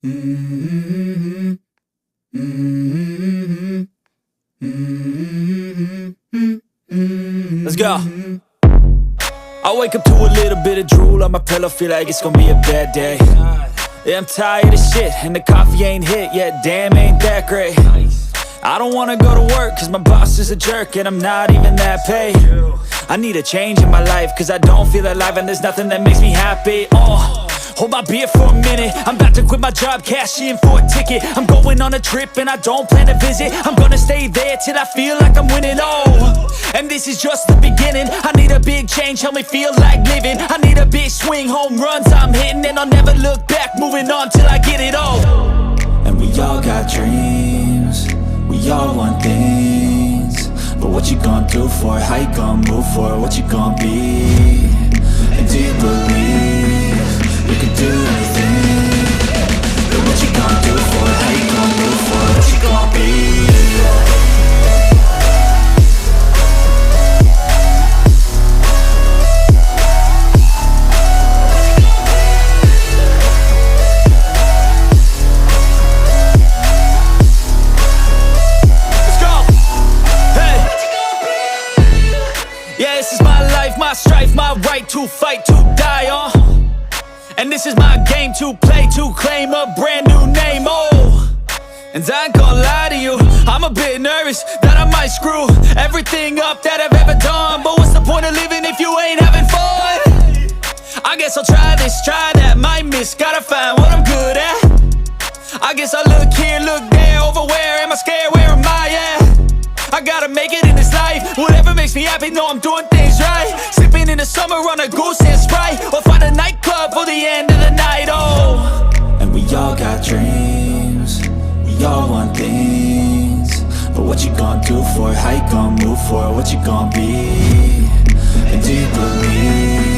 Mm-hmm. Mm-hmm. Mm-hmm. Let's go. I wake up to a little bit of drool on my pillow, feel like it's gonna be a bad day. Yeah, I'm tired of shit, and the coffee ain't hit yet, damn, ain't that great. I don't wanna go to work, cause my boss is a jerk, and I'm not even that paid. I need a change in my life, cause I don't feel alive, and there's nothing that makes me happy. Hold my beer for a minute, I'm about to quit my job, cash in for a ticket. I'm going on a trip and I don't plan to visit. I'm gonna stay there till I feel like I'm winning, and this is just the beginning. I need a big change, help me feel like living. I need a big swing, home runs I'm hitting, and I'll never look back, moving on till I get it all. And we all got dreams, we all want things, but what you gonna do for it? How you gonna move for it? What you gonna be? And do you believe you can do anything? But what you gonna do for it? How you gonna move for it? What you gonna be? Yeah, this is my life, my strife, my right to fight, to die on. And this is my game to play, to claim a brand new name, And I ain't gonna lie to you, I'm a bit nervous that I might screw everything up that I've ever done. But what's the point of living if you ain't having fun? I guess I'll try this, try that, might miss, gotta find what I'm good at. I guess I look here, look there, over where am I scared, where am I at? I gotta make it in this life, whatever makes me happy, know I'm doing things right. Sipping in the summer on a goose and Sprite, or find a nightclub for the end of the night, And we all got dreams, we all want things, but what you gonna do for it? How you gonna move for it? What you gonna be? And do you believe